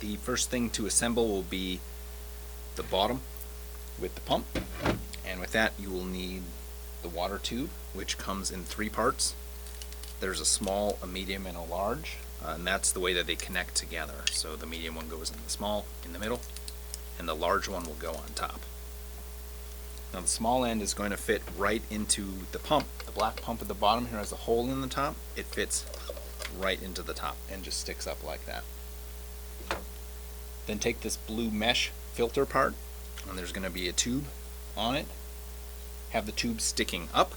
The first thing to assemble will be the bottom with the pump, and with that you will need the water tube, which comes in 3 parts. There's a small, a medium, and a large, and that's the way that they connect together. So the medium one goes in the small, in the middle, and the large one will go on top. Now the small end is going to fit right into the pump. The black pump at the bottom here has a hole in the top. It fits right into the top and just sticks up like that. Then take this blue mesh filter part, and there's going to be a tube on it. Have the tube sticking up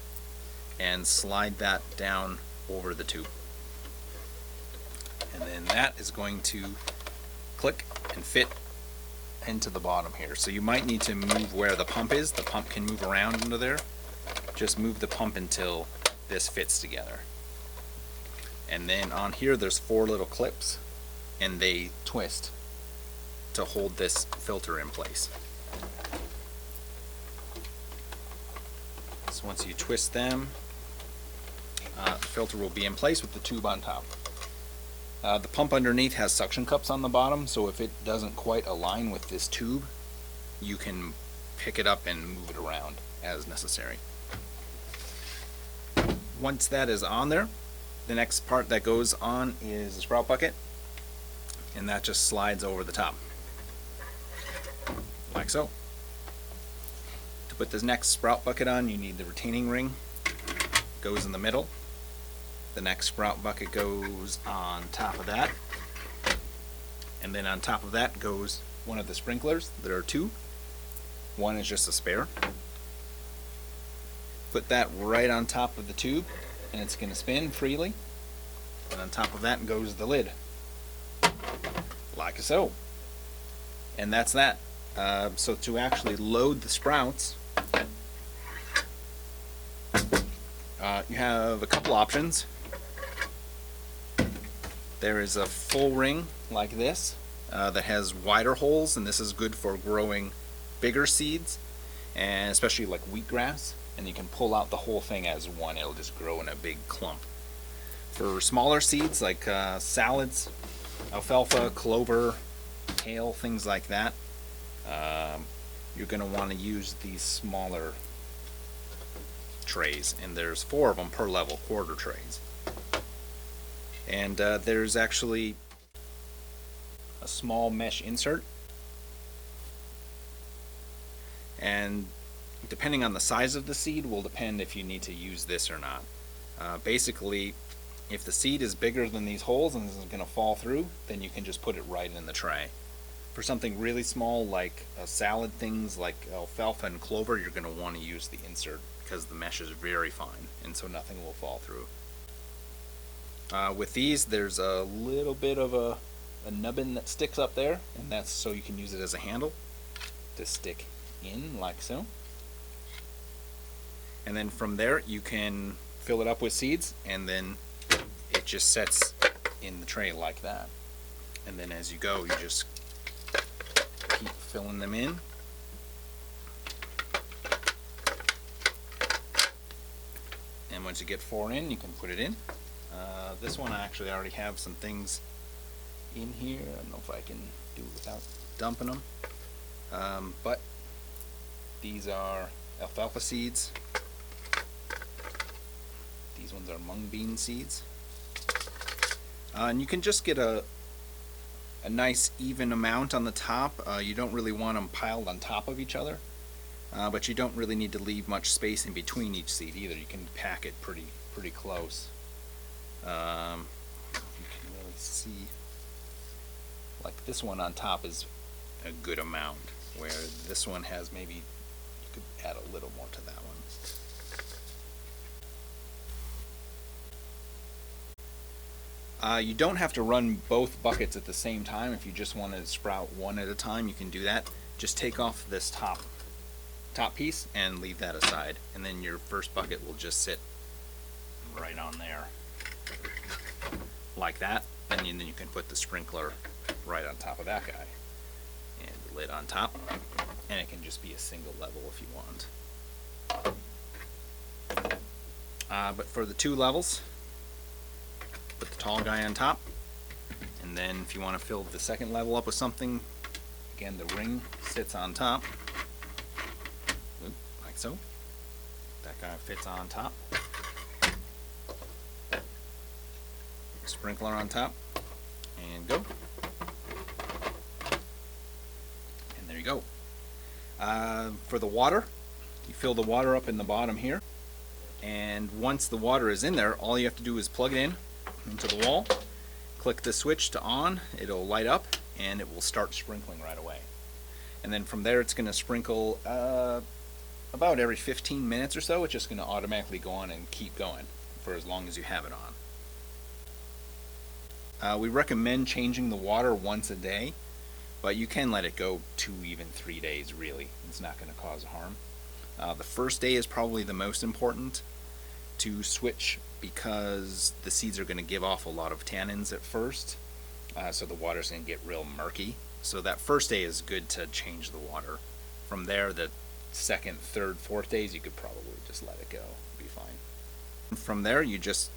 and slide that down over the tube. And then that is going to click and fit into the bottom here. So you might need to move where the pump is. The pump can move around into there. Just move the pump until this fits together. And then on here there's 4 little clips, and they twist to hold this filter in place. So once you twist them, the filter will be in place with the tube on top. The pump underneath has suction cups on the bottom, so if it doesn't quite align with this tube, you can pick it up and move it around as necessary. Once that is on there, the next part that goes on is the sprout bucket, and that just slides over the top, like so. To put this next sprout bucket on, you need the retaining ring. Goes in the middle. The next sprout bucket goes on top of that, and then on top of that goes one of the sprinklers. There are 2. One is just a spare. Put that right on top of the tube, and it's going to spin freely. And on top of that goes the lid, like so. And that's that. So to actually load the sprouts, you have a couple options. There is a full ring like this that has wider holes, and this is good for growing bigger seeds, and especially like wheatgrass, and you can pull out the whole thing as one. It'll just grow in a big clump. For smaller seeds like salads, alfalfa, clover, kale, things like that, you're going to want to use these smaller trays, and there's 4 of them per level, quarter trays. And there's actually a small mesh insert, and depending on the size of the seed will depend if you need to use this or not. Basically, if the seed is bigger than these holes and this is going to fall through, then you can just put it right in the tray. For something really small like salad things like alfalfa and clover, you're going to want to use the insert because the mesh is very fine, and so nothing will fall through. With these, there's a little bit of a nubbin that sticks up there, and that's so you can use it as a handle to stick in like so. And then from there you can fill it up with seeds, and then it just sets in the tray like that. And then as you go, you just keep filling them in. And once you get 4 in, you can put it in. This one I actually already have some things in here. I don't know if I can do it without dumping them. But these are alfalfa seeds. These ones are mung bean seeds. And you can just get a nice even amount on the top. You don't really want them piled on top of each other. But you don't really need to leave much space in between each seed either. You can pack it pretty close. You can really see, like this one on top is a good amount, where this one has maybe, you could add a little more to that one. You don't have to run both buckets at the same time. If you just want to sprout one at a time, you can do that. Just take off this top piece and leave that aside, and then your first bucket will just sit right on there like that, and then you can put the sprinkler right on top of that guy and the lid on top, and it can just be a single level if you want. But for the 2 levels, put the tall guy on top, and And then if you want to fill the second level up with something, again, the ring sits on top. Oop, like so. That guy fits on top. Sprinkler on top. And go. And there you go. For the water, you fill the water up in the bottom here. And once the water is in there, all you have to do is plug it in into the wall. Click the switch to on, it'll light up, and it will start sprinkling right away. And then from there it's going to sprinkle about every 15 minutes or so. It's just going to automatically go on and keep going for as long as you have it on. We recommend changing the water once a day, but you can let it go 2, even 3 days really. It's not going to cause harm. The first day is probably the most important to switch, because the seeds are going to give off a lot of tannins at first, so the water's going to get real murky. So that first day is good to change the water. From there, the second, third, fourth days, you could probably just let it go. It'll be fine. From there, you just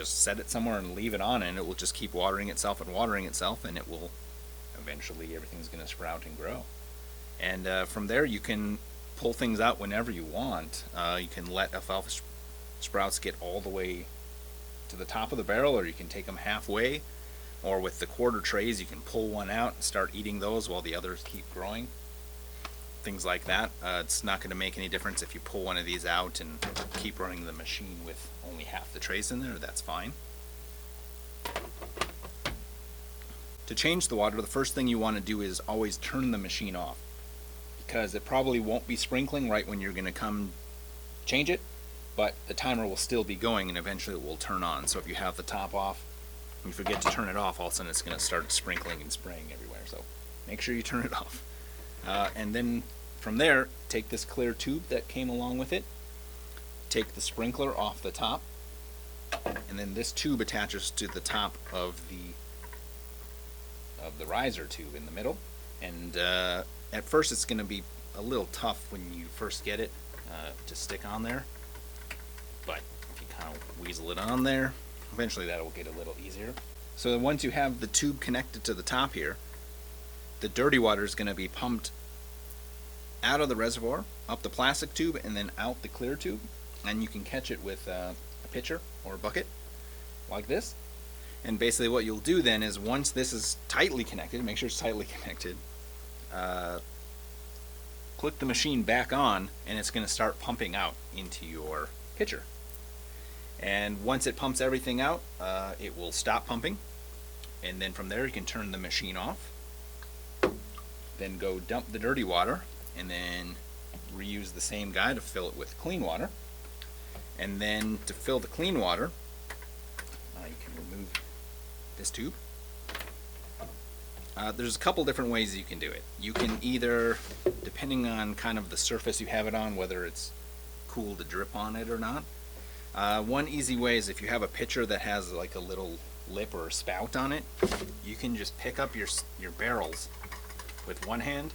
set it somewhere and leave it on, and it will just keep watering itself, and it will eventually, everything's going to sprout and grow. And from there, you can pull things out whenever you want. You can let alfalfa sprouts get all the way to the top of the barrel, or you can take them halfway, or with the quarter trays you can pull one out and start eating those while the others keep growing. Things like that. It's not going to make any difference if you pull one of these out and keep running the machine with only half the trays in there. That's fine. To change the water, the first thing you want to do is always turn the machine off, because it probably won't be sprinkling right when you're going to come change it, but the timer will still be going and eventually it will turn on. So if you have the top off and you forget to turn it off, all of a sudden it's going to start sprinkling and spraying everywhere. So make sure you turn it off. And then from there, take this clear tube that came along with it, take the sprinkler off the top, and then this tube attaches to the top of the riser tube in the middle. And at first it's going to be a little tough when you first get it to stick on there, but if you kind of weasel it on there, eventually that will get a little easier. So once you have the tube connected to the top here, the dirty water is going to be pumped out of the reservoir, up the plastic tube, and then out the clear tube, and you can catch it with a pitcher or a bucket like this. And basically what you'll do then is, once this is tightly connected, make sure it's tightly connected, click the machine back on, and it's going to start pumping out into your pitcher. And once it pumps everything out, it will stop pumping, and then from there you can turn the machine off, then go dump the dirty water, and then reuse the same guy to fill it with clean water. And then to fill the clean water, you can remove this tube. There's a couple different ways you can do it. You can either, depending on kind of the surface you have it on, whether it's cool to drip on it or not, one easy way is, if you have a pitcher that has like a little lip or a spout on it, you can just pick up your barrels with one hand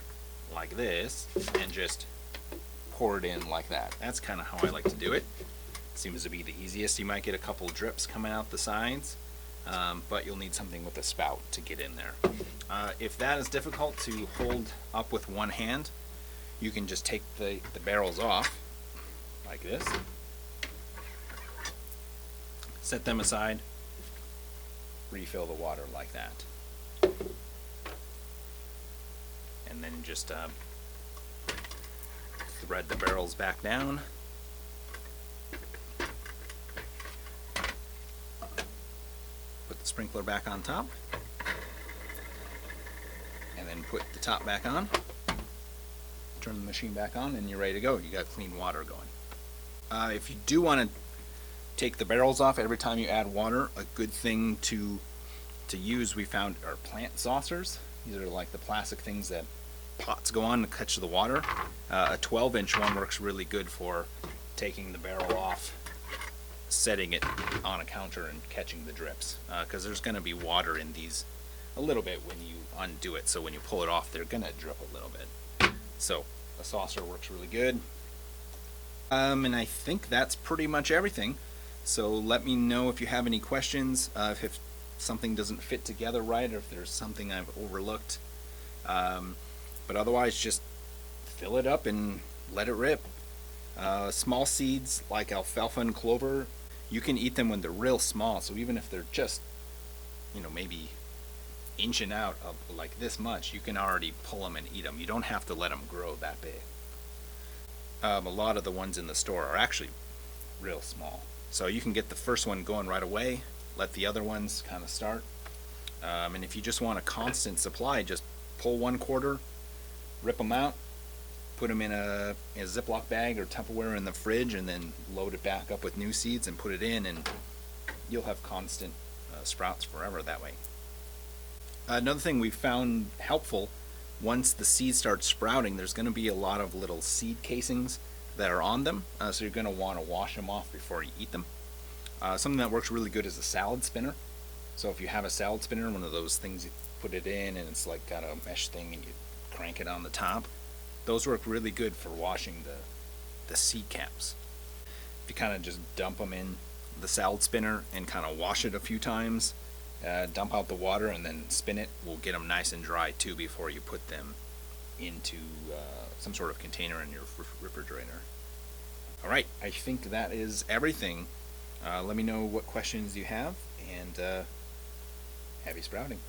like this and just pour it in like that. That's kind of how I like to do it. Seems to be the easiest. You might get a couple drips coming out the sides, but you'll need something with a spout to get in there. If that is difficult to hold up with one hand, you can just take the barrels off like this, set them aside, refill the water like that, and then just thread the barrels back down. Put the sprinkler back on top, and then put the top back on, turn the machine back on, and you're ready to go. You got clean water going. If you do want to take the barrels off every time you add water, a good thing to use, we found, are plant saucers. These are like the plastic things that pots go on to catch the water. A 12-inch one works really good for taking the barrel off, setting it on a counter, and catching the drips, because there's going to be water in these a little bit when you undo it, so when you pull it off they're going to drip a little bit. So a saucer works really good. And I think that's pretty much everything. So let me know if you have any questions. If something doesn't fit together right, or if there's something I've overlooked. But otherwise, just fill it up and let it rip. Small seeds like alfalfa and clover, you can eat them when they're real small. So even if they're just, maybe inching out of like this much, you can already pull them and eat them. You don't have to let them grow that big. A lot of the ones in the store are actually real small. So you can get the first one going right away, let the other ones kind of start. And if you just want a constant supply, just pull 1/4, rip them out, put them in a Ziploc bag or Tupperware in the fridge, and then load it back up with new seeds and put it in, and you'll have constant sprouts forever that way. Another thing we found helpful, once the seeds start sprouting, there's going to be a lot of little seed casings that are on them, so you're going to want to wash them off before you eat them. Something that works really good is a salad spinner. So if you have a salad spinner, one of those things you put it in and it's like got a mesh thing and you crank it on the top, those work really good for washing the seed caps. If you kind of just dump them in the salad spinner and kind of wash it a few times, dump out the water and then spin it, will get them nice and dry too before you put them into some sort of container in your refrigerator. Alright, I think that is everything. Let me know what questions you have, and happy sprouting.